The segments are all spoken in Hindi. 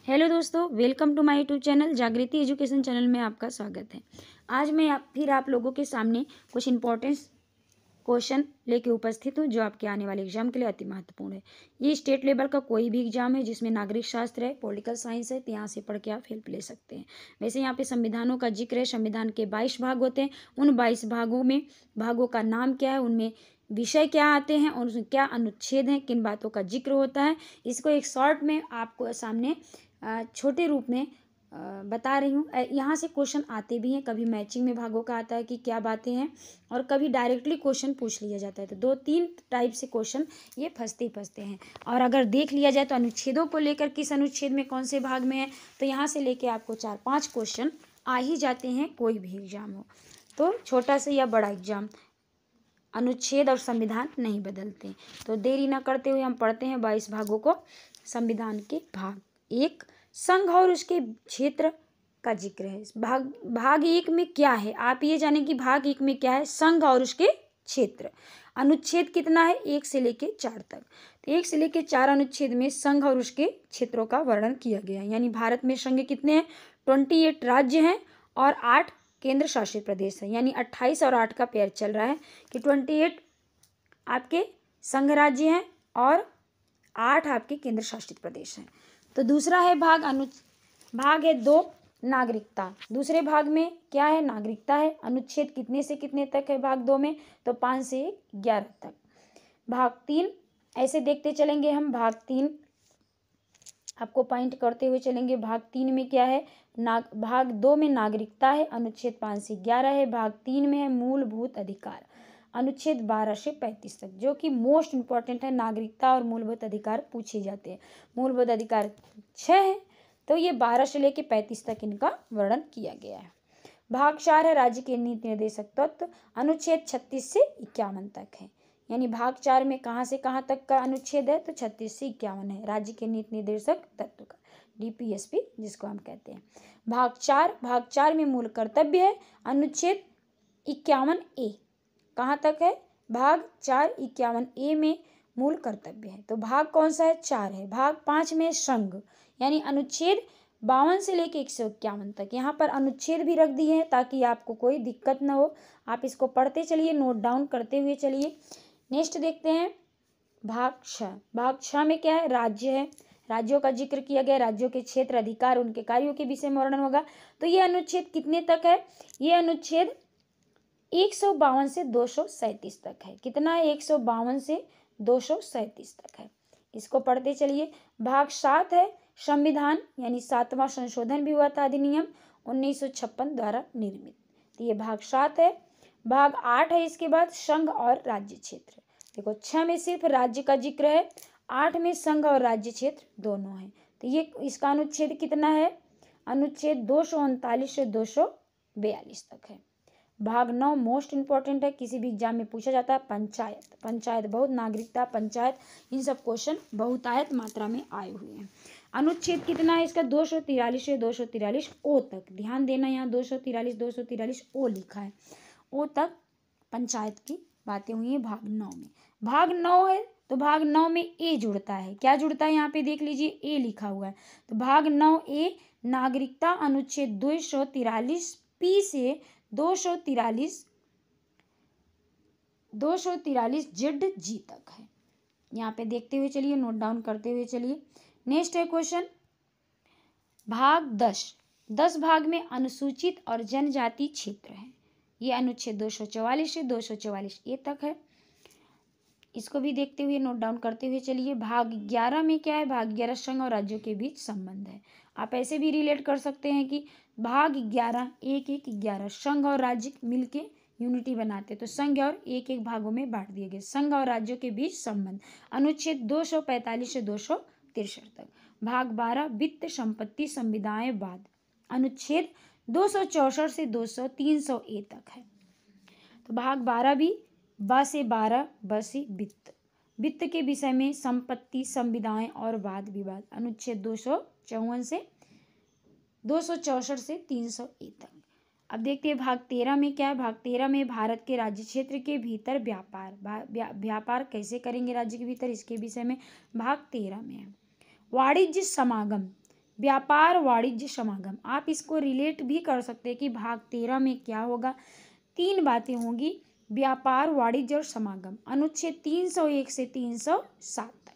हेलो दोस्तों, welcome to my YouTube channel Jagriti education channel में आपका स्वागत है। आज मैं फिर आप लोगों के सामने कुछ इंपॉर्टेंट क्वेश्चन लेके उपस्थित हूँ जो आपके आने वाले एग्जाम के लिए अति महत्वपूर्ण है। ये स्टेट लेवल का कोई भी एग्जाम है जिसमें नागरिक शास्त्र है, पॉलिटिकल साइंस है, तो यहाँ से पढ़ के आप हेल्प ले सकते हैं। वैसे यहाँ पे संविधानों का जिक्र है। संविधान के 22 भाग होते हैं। उन 22 भागों का नाम क्या है, उनमें विषय क्या आते हैं और उसमें क्या अनुच्छेद हैं, किन बातों का जिक्र होता है, इसको एक शॉर्ट में आपको सामने छोटे रूप में बता रही हूँ। यहाँ से क्वेश्चन आते भी हैं, कभी मैचिंग में भागों का आता है कि क्या बातें हैं, और कभी डायरेक्टली क्वेश्चन पूछ लिया जाता है। तो 2-3 टाइप से क्वेश्चन ये फंसते हैं। और अगर देख लिया जाए तो अनुच्छेदों को लेकर किस अनुच्छेद में कौन से भाग में है, तो यहाँ से लेके आपको 4-5 क्वेश्चन आ ही जाते हैं, कोई भी एग्जाम हो, तो छोटा से या बड़ा एग्जाम, अनुच्छेद और संविधान नहीं बदलते। तो देरी न करते हुए हम पढ़ते हैं 22 भागों को। संविधान के भाग 1, संघ और उसके क्षेत्र का जिक्र है। भाग 1 में क्या है, आप ये जानें कि भाग 1 में क्या है, संघ और उसके क्षेत्र। अनुच्छेद कितना है, 1 से लेके 4 तक। तो 1 से लेके 4 अनुच्छेद में संघ और उसके क्षेत्रों का वर्णन किया गया है। यानी भारत में संघ कितने हैं, 28 राज्य हैं और 8 केंद्र शासित प्रदेश है। यानी 28 और 8 का पेयर चल रहा है कि 28 आपके संघ राज्य हैं और 8 आपके केंद्र शासित प्रदेश हैं। तो दूसरा है भाग है 2, नागरिकता। दूसरे भाग में क्या है, नागरिकता है। अनुच्छेद कितने से कितने तक है भाग 2 में, तो 5 से 11 तक। भाग 3 ऐसे देखते चलेंगे हम। भाग 3 आपको पॉइंट करते हुए चलेंगे। भाग 3 में क्या है, भाग 2 में नागरिकता है, अनुच्छेद 5 से 11 है। भाग 3 में है मूलभूत अधिकार, अनुच्छेद 12 से 35 तक, जो कि मोस्ट इंपॉर्टेंट है। नागरिकता और मूलभूत अधिकार पूछे जाते हैं। मूलभूत अधिकार 6 है, तो ये 12 से लेकर 35 तक इनका वर्णन किया गया है। भाग 4 है राज्य के नीति निर्देशक तत्व, अनुच्छेद 36 से 51 तक है। यानी भाग 4 में कहाँ से कहाँ तक का अनुच्छेद है, तो 36 से 51 है, राज्य के नीति निर्देशक तत्व का, DPSP जिसको हम कहते हैं। भाग 4 में मूल कर्तव्य है, अनुच्छेद 51A कहाँ तक है, भाग 4 51A में मूल कर्तव्य है। तो भाग कौन सा है, 4 है। भाग 5 में संघ, यानी अनुच्छेद 52 से लेके 151 तक। यहाँ पर अनुच्छेद भी रख दिए हैं ताकि आपको कोई दिक्कत ना हो। आप इसको पढ़ते चलिए, नोट डाउन करते हुए चलिए। नेक्स्ट देखते हैं भाग 6। भाग 6 में क्या है, राज्य है। राज्यों का जिक्र किया गया, राज्यों के क्षेत्र, अधिकार, उनके कार्यों के विषय में वर्णन होगा। तो ये अनुच्छेद कितने तक है, ये अनुच्छेद 152 से 237 तक है। कितना है, 152 से 237 तक है। इसको पढ़ते चलिए। भाग 7 है संविधान, यानी 7वां संशोधन भी हुआ था, अधिनियम 1956 द्वारा निर्मित। तो ये भाग 7 है। भाग 8 है इसके बाद संघ और राज्य क्षेत्र। देखो 6 में सिर्फ राज्य का जिक्र है, 8 में संघ और राज्य क्षेत्र दोनों है। तो ये इसका अनुच्छेद कितना है, अनुच्छेद 239 से 242 तक है। भाग 9 मोस्ट इंपॉर्टेंट है, किसी भी एग्जाम में पूछा जाता है। पंचायत बहुत, नागरिकता, पंचायत, इन सब क्वेश्चन बहुतायत मात्रा में आए हुए हैं। अनुच्छेद कितना है इसका, 243 से 243 ओ तक। ध्यान देना, यहाँ 243 ओ लिखा है, ओ तक पंचायत की बातें हुई हैं भाग 9 में। भाग 9 है तो भाग 9 में ए जुड़ता है। क्या जुड़ता है, यहाँ पे देख लीजिए, ए लिखा हुआ है। तो भाग 9A नागरिकता, अनुच्छेद 243 से 243 ZG तक है। यहाँ पे देखते हुए चलिए, नोट डाउन करते हुए चलिए। नेक्स्ट है क्वेश्चन भाग 10 भाग में अनुसूचित और जनजाति क्षेत्र है। ये अनुच्छेद 244 से 244A तक है। इसको भी देखते हुए नोट डाउन करते हुए चलिए। भाग 11 में क्या है, भाग 11 संघ और राज्यों के बीच संबंध है। आप ऐसे भी रिलेट कर सकते हैं कि भाग 11 11 संघ और राज्य मिलके यूनिटी बनाते, तो संघ और एक भागों में बांट दिए गए। संघ और राज्यों के बीच संबंध, अनुच्छेद 245 से 263 तक। भाग 12 वित्त, संपत्ति, संविदाएं, वाद, अनुच्छेद 264 से 300A तक है। तो भाग 12 भी ब से वित्त के विषय में, संपत्ति, संविदाएं और वाद विवाद, अनुच्छेद 254 से 264 से 300A तक। अब देखते हैं भाग 13 में क्या है। भाग 13 में भारत के राज्य क्षेत्र के भीतर व्यापार कैसे करेंगे राज्य के भीतर, इसके विषय में भाग 13 में है। वाणिज्य समागम, व्यापार वाणिज्य समागम। आप इसको रिलेट भी कर सकते हैं कि भाग 13 में क्या होगा। 3 बातें होंगी, व्यापार वाणिज्य और समागम, अनुच्छेद 301 से 307 तक।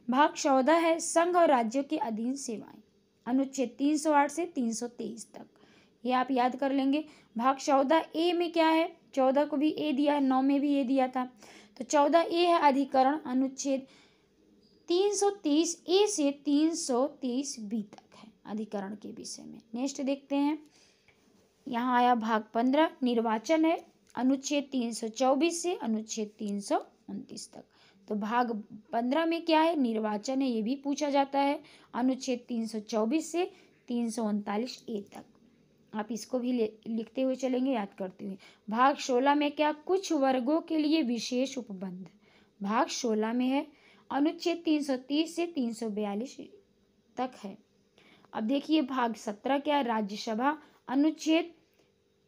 भाग 14 है संघ और राज्यों के अधीन सेवाएं, अनुच्छेद 308 से 323 तक। ये आप याद कर लेंगे। भाग 14 ए में क्या है, 14 को भी ए दिया है, 9 में भी ए दिया था, तो 14 ए है अधिकरण, अनुच्छेद 323 ए से 323 बी तक है अधिकरण के विषय में। नेक्स्ट देखते हैं, यहाँ आया भाग 15 निर्वाचन है, अनुच्छेद 324 से अनुच्छेद 329 तक। तो भाग 15 में क्या है, निर्वाचन है, ये भी पूछा जाता है, अनुच्छेद 324 से 339 ए तक। आप इसको भी लिखते हुए चलेंगे, याद करते हुए। भाग 16 में क्या, कुछ वर्गों के लिए विशेष उपबंध, भाग 16 में है, अनुच्छेद 330 से 342 तक है। अब देखिए भाग 17 क्या है, राज्यसभा, अनुच्छेद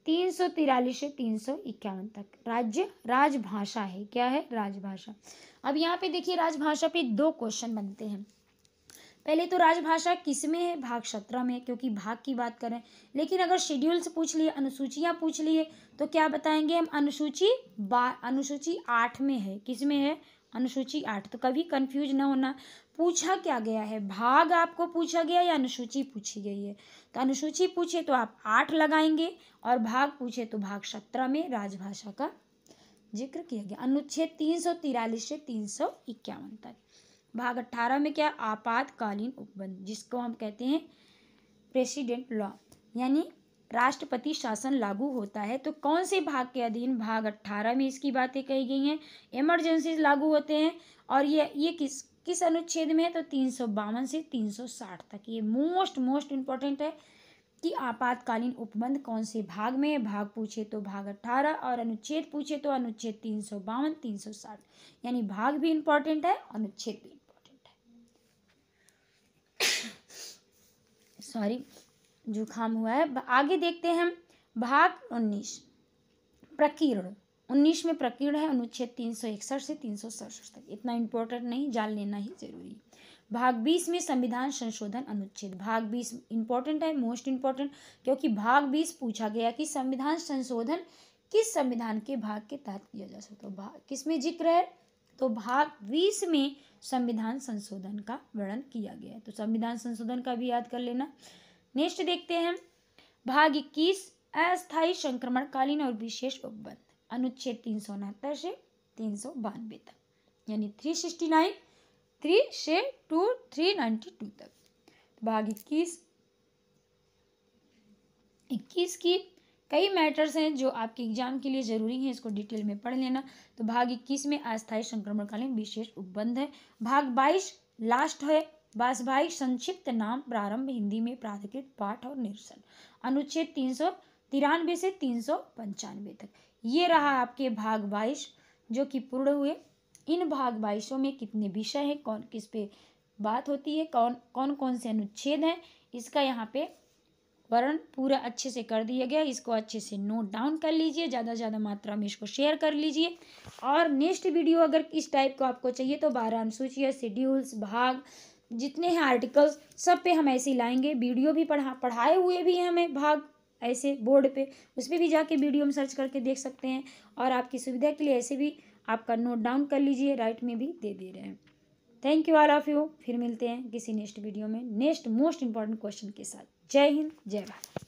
343 से 351 तक। राज्य राजभाषा है, क्या है, राजभाषा। अब यहाँ पे देखिए राजभाषा पे 2 क्वेश्चन बनते हैं। पहले तो राजभाषा किस में है, भाग 17 में, क्योंकि भाग की बात करें। लेकिन अगर शेड्यूल से पूछ लिए, अनुसूचियाँ पूछ लिए, तो क्या बताएंगे हम, अनुसूची 8 में है। किस में है, अनुसूची 8। तो कभी कंफ्यूज ना होना, पूछा क्या गया है, भाग आपको पूछा गया या अनुसूची पूछी गई है। तो अनुसूची पूछे तो आप 8 लगाएंगे, और भाग पूछे तो भाग 17 में राजभाषा का जिक्र किया गया, अनुच्छेद 343 से 351 तक। भाग 18 में क्या, आपातकालीन उपबंध, जिसको हम कहते हैं प्रेसिडेंट लॉ, यानी राष्ट्रपति शासन लागू होता है। तो कौन से भाग के अधीन, भाग 18 में इसकी बातें कही गई हैं। इमरजेंसी लागू होते हैं, और ये किस अनुच्छेद में है, तो 352 से 360 तक। ये मोस्ट इम्पोर्टेंट है कि आपातकालीन उपबंध कौन से भाग में है। भाग पूछे तो भाग 18, और अनुच्छेद पूछे तो अनुच्छेद 352 360, यानी भाग भी इम्पोर्टेंट है, अनुच्छेद भी इम्पोर्टेंट है। सॉरी, जुकाम हुआ है। आगे देखते हैं हम भाग 19 प्रकीर्ण। 19 में प्रकीर्ण है, अनुच्छेद 361 से 367 तक। इतना इम्पोर्टेंट नहीं, जान लेना ही जरूरी है। भाग 20 में संविधान संशोधन अनुच्छेद, भाग 20 इम्पोर्टेंट है, मोस्ट इम्पोर्टेंट, क्योंकि भाग 20 पूछा गया कि संविधान संशोधन किस संविधान के भाग के तहत किया जा सकता है। भाग किस में जिक्र है, तो भाग 20 में संविधान संशोधन का वर्णन किया गया है। तो संविधान संशोधन का भी याद कर लेना। नेक्स्ट देखते हैं भाग 21 अस्थायी संक्रमणकालीन और विशेष उपबंध, अनुच्छेद 369 से 392 तक, यानी 369 3 से 392 तक। भाग 21 की कई मैटर्स हैं जो आपके एग्जाम के लिए जरूरी हैं, इसको डिटेल में पढ़ लेना। तो भाग 21 में अस्थायी संक्रमणकालीन विशेष उपबंध है। भाग 22 लास्ट है, बस भाई संक्षिप्त नाम प्रारंभ हिंदी में प्राधिकृत पाठ और निरसन, अनुच्छेद 393 से 395 तक। ये रहा आपके भाग 22 जो कि पूर्ण हुए। इन भाग 22 में कितने विषय हैं, कौन किस पे बात होती है, कौन से अनुच्छेद हैं, इसका यहाँ पे वर्णन पूरा अच्छे से कर दिया गया। इसको अच्छे से नोट डाउन कर लीजिए, ज़्यादा से ज़्यादा मात्रा में इसको शेयर कर लीजिए। और नेक्स्ट वीडियो अगर इस टाइप को आपको चाहिए तो 12 अनुसूचियाँ, शेड्यूल्स, भाग जितने हैं आर्टिकल्स, सब पे हम ऐसे ही लाएंगे। वीडियो भी पढ़ाए हुए भी हैं हमें भाग ऐसे बोर्ड पे, उस पर भी जाके वीडियो में सर्च करके देख सकते हैं। और आपकी सुविधा के लिए ऐसे भी आपका नोट डाउन कर लीजिए, राइट में भी दे रहे हैं। Thank you all of you. फिर मिलते हैं किसी नेक्स्ट वीडियो में नेक्स्ट मोस्ट इंपॉर्टेंट क्वेश्चन के साथ। जय हिंद, जय भारत।